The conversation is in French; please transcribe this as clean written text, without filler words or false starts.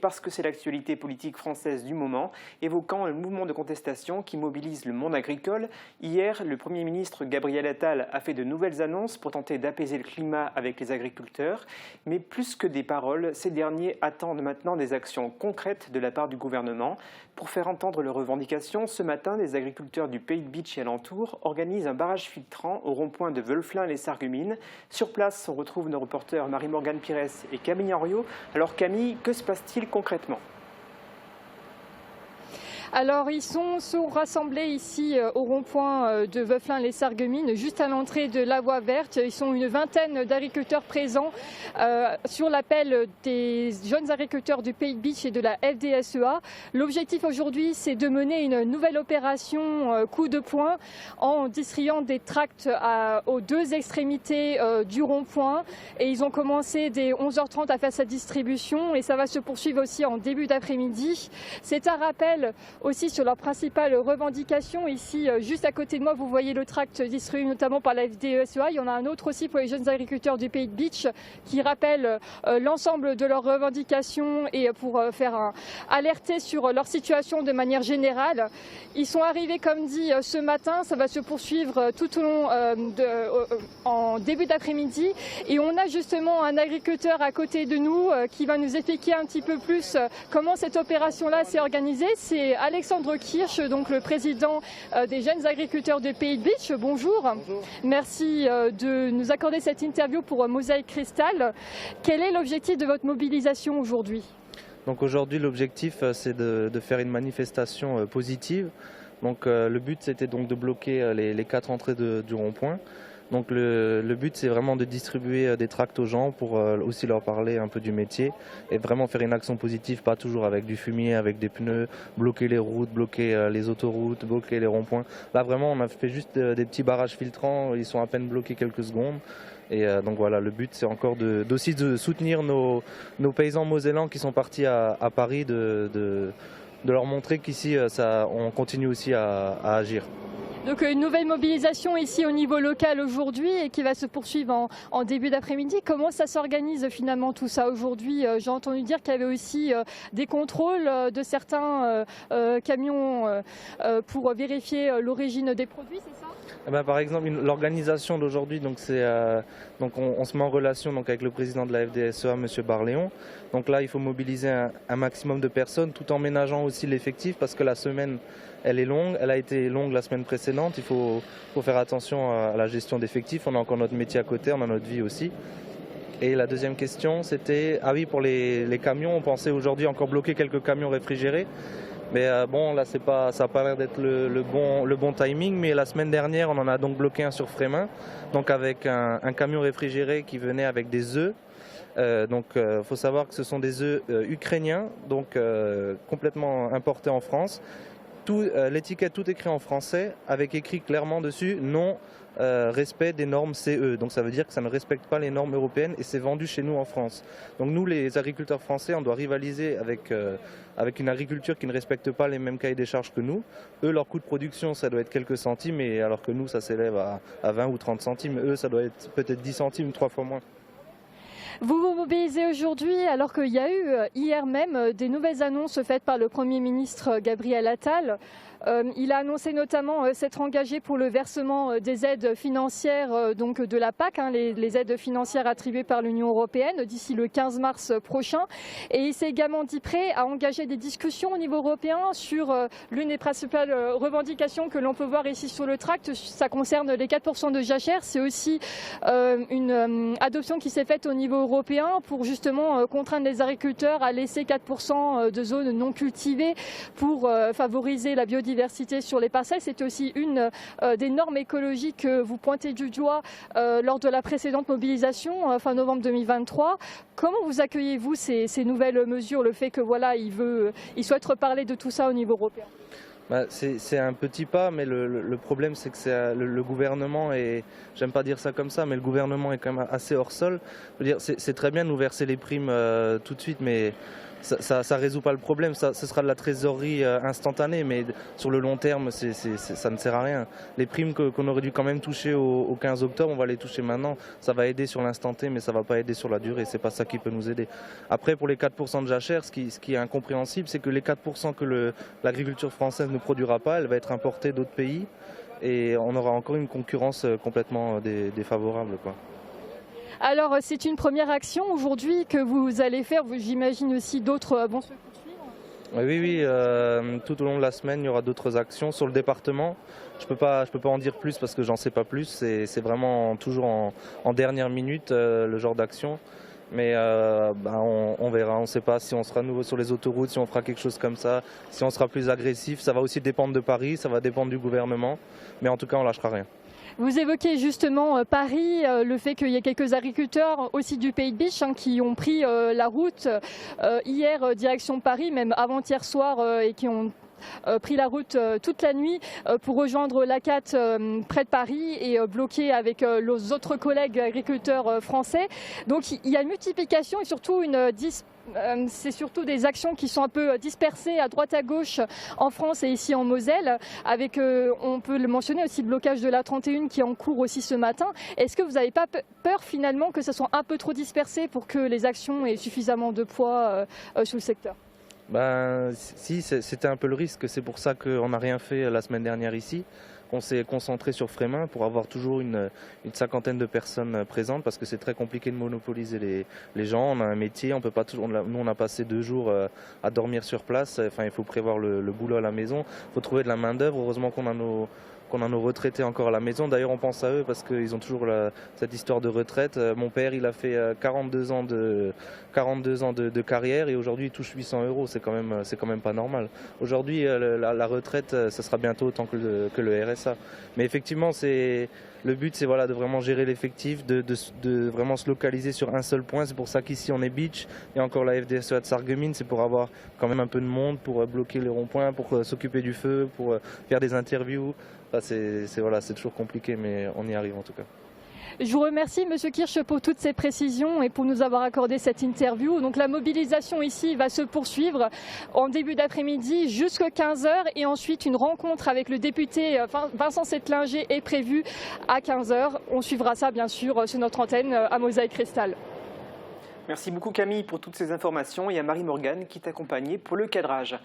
Parce que c'est l'actualité politique française du moment, évoquant le mouvement de contestation qui mobilise le monde agricole. Hier, le Premier ministre Gabriel Attal a fait de nouvelles annonces pour tenter d'apaiser le climat avec les agriculteurs. Mais plus que des paroles, ces derniers attendent maintenant des actions concrètes de la part du gouvernement. Pour faire entendre leurs revendications, ce matin, les agriculteurs du Pays de Bitche et alentour organisent un barrage filtrant au rond-point de Veulflin-les-Sarreguemines. Sur place, on retrouve nos reporters Marie-Morgane Pires et Camille Henriot. Alors Camille, que se passe-t-il concrètement? Alors ils sont rassemblés ici au rond-point de Veulflin-les-Sarreguemines, juste à l'entrée de la voie verte. Ils sont une vingtaine d'agriculteurs présents sur l'appel des jeunes agriculteurs du Pays de Bitche et de la FDSEA. L'objectif aujourd'hui, c'est de mener une nouvelle opération coup de poing en distribuant des tracts aux deux extrémités du rond-point. Et ils ont commencé dès 11h30 à faire cette distribution et ça va se poursuivre aussi en début d'après-midi. C'est un rappel aussi sur leurs principales revendications. Ici, juste à côté de moi, vous voyez le tract distribué notamment par la FDSEA. Il y en a un autre aussi pour les jeunes agriculteurs du Pays de Bitche qui rappelle l'ensemble de leurs revendications et pour faire alerter sur leur situation de manière générale. Ils sont arrivés, comme dit, ce matin. Ça va se poursuivre tout au long en début d'après-midi. Et on a justement un agriculteur à côté de nous qui va nous expliquer un petit peu plus comment cette opération-là s'est organisée. C'est Alexandre Kirsch, donc le président des jeunes agriculteurs du Pays de Bitche. Bonjour. Bonjour. Merci de nous accorder cette interview pour Mosaïque Cristal. Quel est l'objectif de votre mobilisation aujourd'hui? Donc aujourd'hui l'objectif c'est de faire une manifestation positive. Donc le but c'était donc de bloquer les 4 entrées du rond-point. Donc le but c'est vraiment de distribuer des tracts aux gens pour aussi leur parler un peu du métier et vraiment faire une action positive, pas toujours avec du fumier, avec des pneus, bloquer les routes, bloquer les autoroutes, bloquer les ronds-points. Là vraiment on a fait juste des petits barrages filtrants, ils sont à peine bloqués quelques secondes. Et donc voilà, le but c'est encore aussi de soutenir nos paysans mosellans qui sont partis à Paris, de leur montrer qu'ici on continue aussi à agir. Donc une nouvelle mobilisation ici au niveau local aujourd'hui et qui va se poursuivre en début d'après-midi. Comment ça s'organise finalement tout ça aujourd'hui? J'ai entendu dire qu'il y avait aussi des contrôles de certains camions pour vérifier l'origine des produits, c'est ça? Eh ben, par exemple, l'organisation d'aujourd'hui, donc on se met en relation donc avec le président de la FDSEA, M. Barléon. Donc là, il faut mobiliser un maximum de personnes, tout en ménageant aussi l'effectif, parce que la semaine, elle est longue. Elle a été longue la semaine précédente. Il faut faire attention à la gestion d'effectifs. On a encore notre métier à côté, on a notre vie aussi. Et la deuxième question, c'était, ah oui, pour les camions, on pensait aujourd'hui encore bloquer quelques camions réfrigérés. Mais bon, là, ça n'a pas l'air d'être le bon timing. Mais la semaine dernière, on en a donc bloqué un sur Frémin, donc avec un camion réfrigéré qui venait avec des œufs. Donc, faut savoir que ce sont des œufs ukrainiens, donc complètement importés en France. L'étiquette, tout écrit en français, avec écrit clairement dessus non respect des normes CE. Donc ça veut dire que ça ne respecte pas les normes européennes et c'est vendu chez nous en France. Donc nous, les agriculteurs français, on doit rivaliser avec une agriculture qui ne respecte pas les mêmes cahiers des charges que nous. Eux, leur coût de production, ça doit être quelques centimes, alors que nous, ça s'élève à 20 ou 30 centimes. Eux, ça doit être peut-être 10 centimes, 3 fois moins. Vous vous mobilisez aujourd'hui alors qu'il y a eu hier même des nouvelles annonces faites par le Premier ministre Gabriel Attal. Il a annoncé notamment s'être engagé pour le versement des aides financières donc de la PAC, les aides financières attribuées par l'Union européenne d'ici le 15 mars prochain. Et il s'est également dit prêt à engager des discussions au niveau européen sur l'une des principales revendications que l'on peut voir ici sur le tract. Ça concerne les 4% de jachère. C'est aussi une adoption qui s'est faite au niveau européen pour justement contraindre les agriculteurs à laisser 4% de zones non cultivées pour favoriser la biodiversité sur les parcelles. C'était aussi une des normes écologiques que vous pointez du doigt lors de la précédente mobilisation fin novembre 2023. Comment vous accueillez-vous ces nouvelles mesures, le fait que voilà, il souhaite reparler de tout ça au niveau européen? C'est un petit pas, mais le problème c'est que le gouvernement, et j'aime pas dire ça comme ça, mais le gouvernement est quand même assez hors sol. Je veux dire, c'est très bien de nous verser les primes tout de suite, mais ça résout pas le problème. Ce sera de la trésorerie instantanée, mais sur le long terme, ça ne sert à rien. Les primes qu'on aurait dû quand même toucher au 15 octobre, on va les toucher maintenant. Ça va aider sur l'instant T, mais ça va pas aider sur la durée. C'est pas ça qui peut nous aider. Après, pour les 4% de jachère, ce qui est incompréhensible, c'est que les 4% que l'agriculture française ne produira pas, elle va être importée d'autres pays. Et on aura encore une concurrence complètement défavorable, quoi. Alors, c'est une première action aujourd'hui que vous allez faire. J'imagine aussi d'autres vont se poursuivre. Oui, tout au long de la semaine, il y aura d'autres actions sur le département. Je peux pas en dire plus parce que j'en sais pas plus. C'est vraiment toujours en dernière minute le genre d'action. Mais on verra, on ne sait pas si on sera nouveau sur les autoroutes, si on fera quelque chose comme ça, si on sera plus agressif. Ça va aussi dépendre de Paris, ça va dépendre du gouvernement. Mais en tout cas, on lâchera rien. Vous évoquez justement Paris, le fait qu'il y ait quelques agriculteurs aussi du Pays de Biche qui ont pris la route hier direction Paris, même avant-hier soir, et qui ont pris la route toute la nuit pour rejoindre l'ACAT près de Paris et bloquer avec les autres collègues agriculteurs français. Donc il y a une multiplication et surtout c'est surtout des actions qui sont un peu dispersées à droite à gauche en France et ici en Moselle, avec, on peut le mentionner aussi, le blocage de la 31 qui est en cours aussi ce matin. Est-ce que vous n'avez pas peur finalement que ça soit un peu trop dispersé pour que les actions aient suffisamment de poids sur le secteur ? Si, c'était un peu le risque. C'est pour ça qu'on n'a rien fait la semaine dernière ici. On s'est concentré sur Frémin pour avoir toujours une cinquantaine de personnes présentes parce que c'est très compliqué de monopoliser les gens. On a un métier, on peut pas toujours. Nous, on a passé 2 jours à dormir sur place. Enfin, il faut prévoir le boulot à la maison. Il faut trouver de la main d'œuvre. Heureusement qu'on a nos retraités encore à la maison. D'ailleurs, on pense à eux parce qu'ils ont toujours cette histoire de retraite. Mon père, il a fait 42 ans de carrière et aujourd'hui, il touche 800 €. C'est quand même pas normal. Aujourd'hui, la retraite, ça sera bientôt autant que le RSA. Mais effectivement, le but, c'est de vraiment gérer l'effectif, de vraiment se localiser sur un seul point. C'est pour ça qu'ici, on est beach. Et encore la FDSEA de Sarreguemines, c'est pour avoir quand même un peu de monde, pour bloquer les ronds-points, pour s'occuper du feu, pour faire des interviews. C'est toujours compliqué, mais on y arrive en tout cas. Je vous remercie, Monsieur Kirsch, pour toutes ces précisions et pour nous avoir accordé cette interview. Donc la mobilisation ici va se poursuivre en début d'après-midi jusqu'à 15h et ensuite une rencontre avec le député Vincent Settlinger est prévue à 15h. On suivra ça bien sûr sur notre antenne à Mosaïque Cristal. Merci beaucoup Camille pour toutes ces informations et à Marie Morgane qui t'accompagnait pour le cadrage.